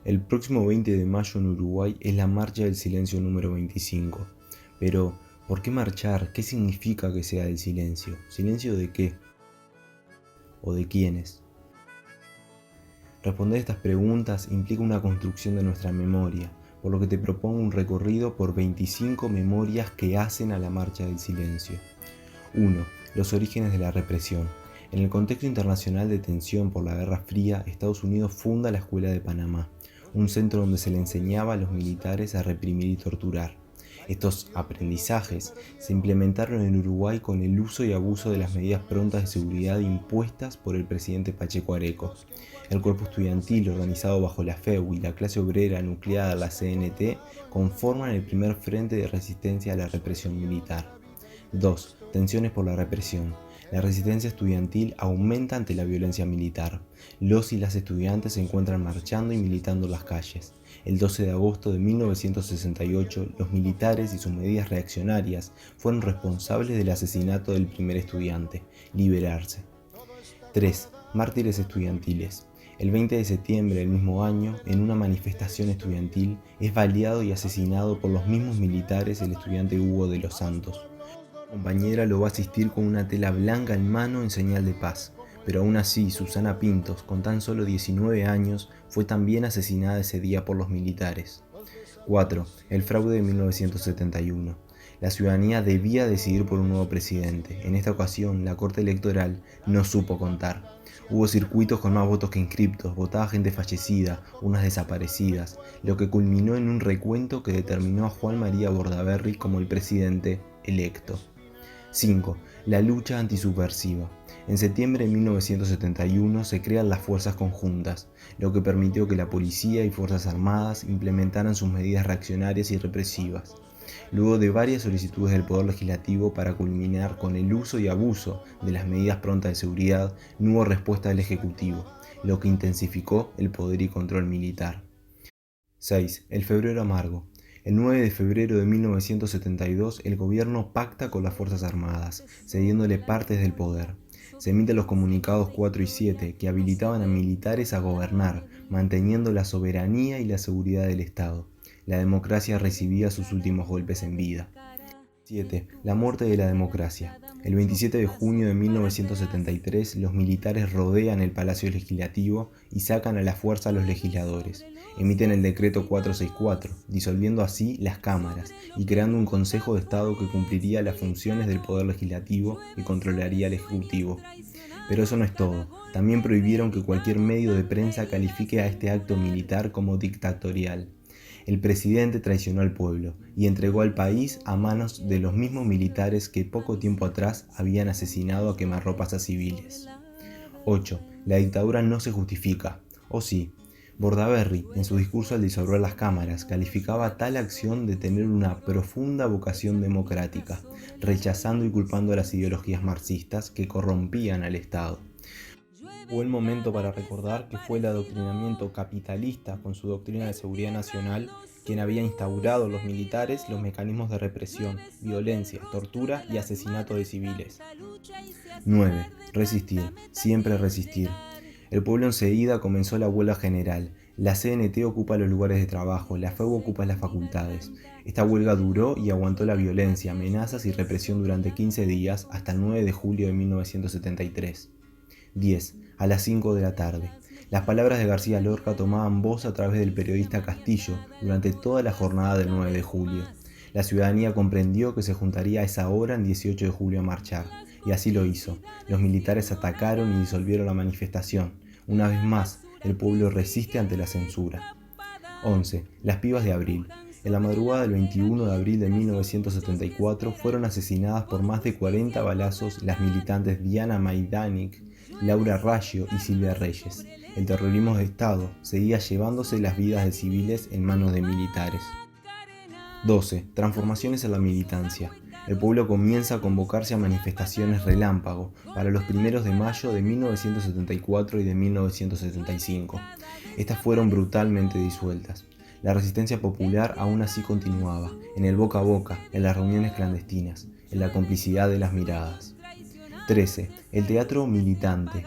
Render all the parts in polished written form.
El próximo 20 de mayo en Uruguay es la Marcha del Silencio número 25. Pero, ¿por qué marchar? ¿Qué significa que sea el silencio? ¿Silencio de qué? ¿O de quiénes? Responder estas preguntas implica una construcción de nuestra memoria, por lo que te propongo un recorrido por 25 memorias que hacen a la Marcha del Silencio. 1. Los orígenes de la represión. En el contexto internacional de tensión por la Guerra Fría, Estados Unidos funda la Escuela de Panamá, un centro donde se le enseñaba a los militares a reprimir y torturar. Estos aprendizajes se implementaron en Uruguay con el uso y abuso de las medidas prontas de seguridad impuestas por el presidente Pacheco Areco. El cuerpo estudiantil, organizado bajo la FEU, y la clase obrera nucleada, la CNT, conforman el primer frente de resistencia a la represión militar. 2. Tensiones por la represión. La resistencia estudiantil aumenta ante la violencia militar. Los y las estudiantes se encuentran marchando y militando en las calles. El 12 de agosto de 1968, los militares y sus medidas reaccionarias fueron responsables del asesinato del primer estudiante. Liberarse. 3. Mártires estudiantiles. El 20 de septiembre del mismo año, en una manifestación estudiantil, es baleado y asesinado por los mismos militares el estudiante Hugo de los Santos. Su compañera lo va a asistir con una tela blanca en mano en señal de paz, pero aún así Susana Pintos, con tan solo 19 años, fue también asesinada ese día por los militares. 4. El fraude de 1971. La ciudadanía debía decidir por un nuevo presidente. En esta ocasión, la Corte Electoral no supo contar. Hubo circuitos con más votos que inscriptos, votaba gente fallecida, unas desaparecidas, lo que culminó en un recuento que determinó a Juan María Bordaberry como el presidente electo. 5. La lucha antisubversiva. En septiembre de 1971 se crean las Fuerzas Conjuntas, lo que permitió que la policía y Fuerzas Armadas implementaran sus medidas reaccionarias y represivas. Luego de varias solicitudes del Poder Legislativo para culminar con el uso y abuso de las medidas prontas de seguridad, no hubo respuesta del Ejecutivo, lo que intensificó el poder y control militar. 6. El febrero amargo. El 9 de febrero de 1972, el gobierno pacta con las Fuerzas Armadas, cediéndole partes del poder. Se emiten los comunicados 4 y 7, que habilitaban a militares a gobernar, manteniendo la soberanía y la seguridad del Estado. La democracia recibía sus últimos golpes en vida. 7. La muerte de la democracia. El 27 de junio de 1973, los militares rodean el Palacio Legislativo y sacan a la fuerza a los legisladores. Emiten el decreto 464, disolviendo así las cámaras y creando un Consejo de Estado que cumpliría las funciones del Poder Legislativo y controlaría al Ejecutivo. Pero eso no es todo. También prohibieron que cualquier medio de prensa califique a este acto militar como dictatorial. El presidente traicionó al pueblo y entregó al país a manos de los mismos militares que poco tiempo atrás habían asesinado a quemarropas a civiles. 8. La dictadura no se justifica. ¿O sí? Bordaberry, en su discurso al disolver las cámaras, calificaba tal acción de tener una profunda vocación democrática, rechazando y culpando a las ideologías marxistas que corrompían al Estado. Buen momento para recordar que fue el adoctrinamiento capitalista con su doctrina de seguridad nacional quien había instaurado los militares los mecanismos de represión, violencia, tortura y asesinato de civiles. 9. Resistir, siempre resistir. El pueblo enseguida comenzó la huelga general. La CNT ocupa los lugares de trabajo, la FEU ocupa las facultades. Esta huelga duró y aguantó la violencia, amenazas y represión durante 15 días hasta el 9 de julio de 1973. 10. A las 5 de la tarde. Las palabras de García Lorca tomaban voz a través del periodista Castillo durante toda la jornada del 9 de julio. La ciudadanía comprendió que se juntaría a esa hora en 18 de julio a marchar, y así lo hizo. Los militares atacaron y disolvieron la manifestación. Una vez más, el pueblo resiste ante la censura. 11. Las pibas de abril. En la madrugada del 21 de abril de 1974 fueron asesinadas por más de 40 balazos las militantes Diana Maidanek, Laura Raggio y Silvia Reyes. El terrorismo de Estado seguía llevándose las vidas de civiles en manos de militares. 12. Transformaciones en la militancia. El pueblo comienza a convocarse a manifestaciones relámpago para los 1 de mayo de 1974 y de 1975. Estas fueron brutalmente disueltas. La resistencia popular aún así continuaba, en el boca a boca, en las reuniones clandestinas, en la complicidad de las miradas. 13. El teatro militante.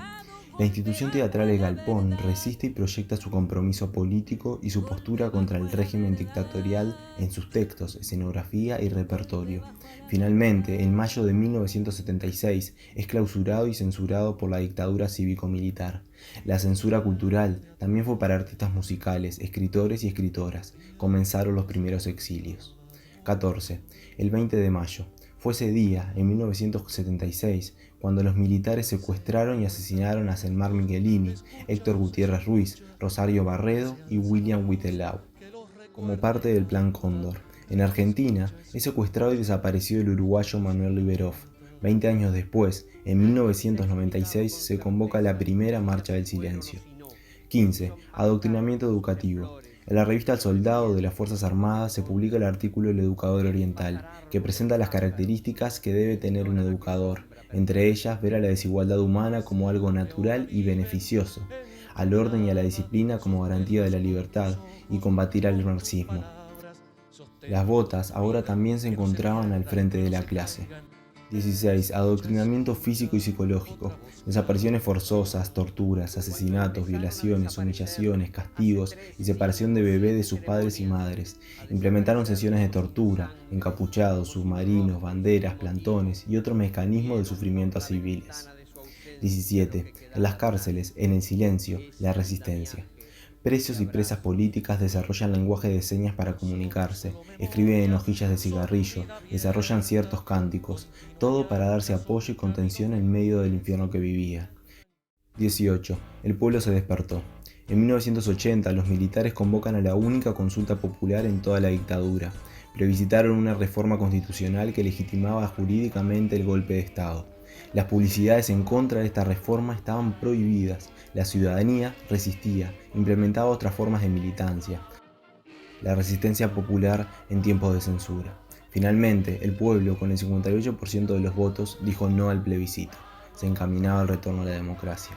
La institución teatral El Galpón resiste y proyecta su compromiso político y su postura contra el régimen dictatorial en sus textos, escenografía y repertorio. Finalmente, en mayo de 1976, es clausurado y censurado por la dictadura cívico-militar. La censura cultural también fue para artistas musicales, escritores y escritoras. Comenzaron los primeros exilios. 14. El 20 de mayo. Fue ese día, en 1976, cuando los militares secuestraron y asesinaron a Selmar Michelini, Héctor Gutiérrez Ruiz, Rosario Barredo y William Whitelaw, como parte del Plan Cóndor. En Argentina, es secuestrado y desaparecido el uruguayo Manuel Liberov. 20 años después, en 1996, se convoca la primera Marcha del Silencio. 15. Adoctrinamiento educativo. En la revista El Soldado de las Fuerzas Armadas se publica el artículo El Educador Oriental, que presenta las características que debe tener un educador, entre ellas ver a la desigualdad humana como algo natural y beneficioso, al orden y a la disciplina como garantía de la libertad y combatir al marxismo. Las botas ahora también se encontraban al frente de la clase. 16. Adoctrinamiento físico y psicológico. Desapariciones forzosas, torturas, asesinatos, violaciones, humillaciones, castigos y separación de bebés de sus padres y madres. Implementaron sesiones de tortura, encapuchados, submarinos, banderas, plantones y otros mecanismos de sufrimiento a civiles. 17. En las cárceles, en el silencio, la resistencia. Presos y presas políticas desarrollan lenguaje de señas para comunicarse, escriben en hojillas de cigarrillo, desarrollan ciertos cánticos, todo para darse apoyo y contención en medio del infierno que vivían. 18. El pueblo se despertó. En 1980 los militares convocan a la única consulta popular en toda la dictadura. Plebiscitaron una reforma constitucional que legitimaba jurídicamente el golpe de Estado. Las publicidades en contra de esta reforma estaban prohibidas, la ciudadanía resistía, implementaba otras formas de militancia. La resistencia popular en tiempos de censura. Finalmente, el pueblo, con el 58% de los votos, dijo no al plebiscito. Se encaminaba al retorno a la democracia.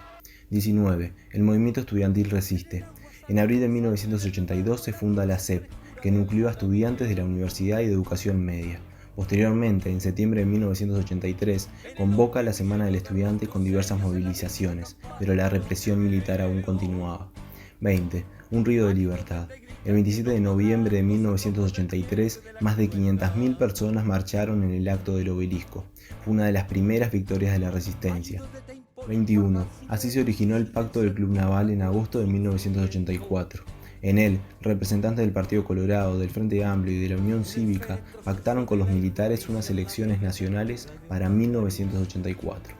19. El movimiento estudiantil resiste. En abril de 1982 se funda la SEP, que nucleó a estudiantes de la Universidad y de Educación Media. Posteriormente, en septiembre de 1983, convoca la Semana del Estudiante con diversas movilizaciones, pero la represión militar aún continuaba. 20. Un ruido de libertad. El 27 de noviembre de 1983, más de 500.000 personas marcharon en el acto del Obelisco. Fue una de las primeras victorias de la resistencia. 21. Así se originó el Pacto del Club Naval en agosto de 1984. En él, representantes del Partido Colorado, del Frente Amplio y de la Unión Cívica pactaron con los militares unas elecciones nacionales para 1984.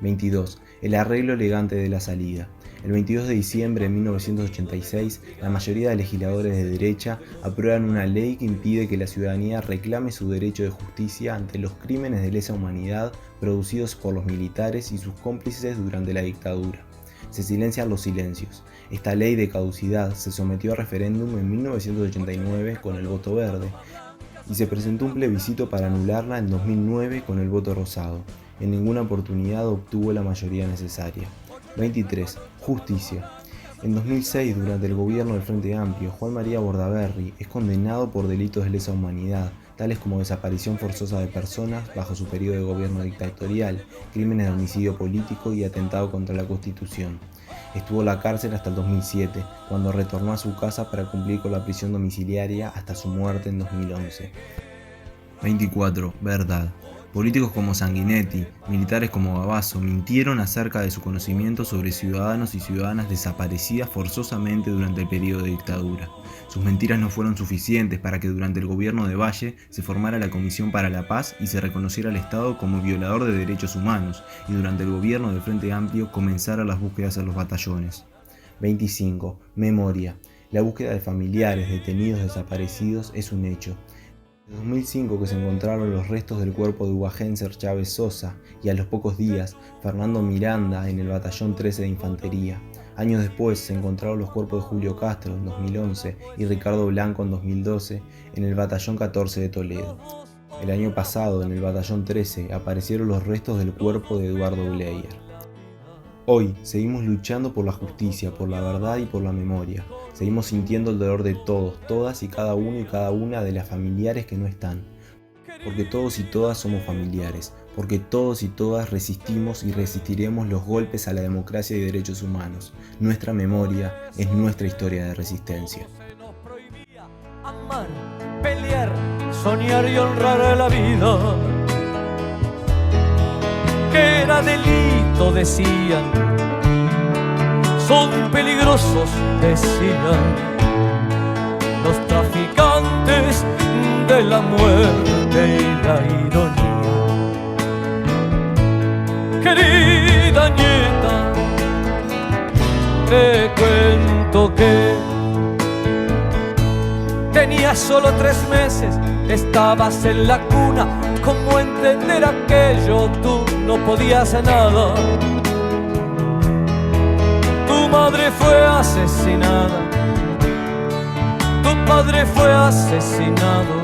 22. El arreglo elegante de la salida. El 22 de diciembre de 1986, la mayoría de legisladores de derecha aprueban una ley que impide que la ciudadanía reclame su derecho de justicia ante los crímenes de lesa humanidad producidos por los militares y sus cómplices durante la dictadura. Se silencian los silencios. Esta ley de caducidad se sometió a referéndum en 1989 con el voto verde y se presentó un plebiscito para anularla en 2009 con el voto rosado. En ninguna oportunidad obtuvo la mayoría necesaria. 23. Justicia. En 2006, durante el gobierno del Frente Amplio, Juan María Bordaberry es condenado por delitos de lesa humanidad, tales como desaparición forzosa de personas bajo su periodo de gobierno dictatorial, crímenes de homicidio político y atentado contra la Constitución. Estuvo en la cárcel hasta el 2007, cuando retornó a su casa para cumplir con la prisión domiciliaria hasta su muerte en 2011. 24. Verdad. Políticos como Sanguinetti, militares como Gavazo, mintieron acerca de su conocimiento sobre ciudadanos y ciudadanas desaparecidas forzosamente durante el periodo de dictadura. Sus mentiras no fueron suficientes para que durante el gobierno de Valle se formara la Comisión para la Paz y se reconociera al Estado como violador de derechos humanos, y durante el gobierno del Frente Amplio comenzaran las búsquedas en los batallones. 25. Memoria. La búsqueda de familiares, detenidos, desaparecidos es un hecho. En 2005 que se encontraron los restos del cuerpo de Hugo Genser Chávez Sosa y a los pocos días Fernando Miranda en el batallón 13 de Infantería. Años después se encontraron los cuerpos de Julio Castro en 2011 y Ricardo Blanco en 2012 en el batallón 14 de Toledo. El año pasado en el batallón 13 aparecieron los restos del cuerpo de Eduardo Bleier. Hoy seguimos luchando por la justicia, por la verdad y por la memoria. Seguimos sintiendo el dolor de todos, todas y cada uno y cada una de las familiares que no están. Porque todos y todas somos familiares, porque todos y todas resistimos y resistiremos los golpes a la democracia y derechos humanos. Nuestra memoria es nuestra historia de resistencia. Se nos prohibía amar, pelear, soñar y honrar a la vida. Que era delito, decían. Son peligrosos, decían los traficantes de la muerte y la ironía. Querida nieta, te cuento que tenías solo 3 meses, estabas en la cuna. ¿Cómo entender aquello? Tú no podías nada. Tu madre fue asesinada, tu padre fue asesinado.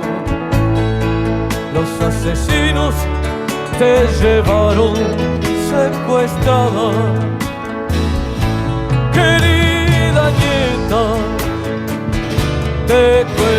Los asesinos te llevaron secuestrada. Querida nieta, te cuento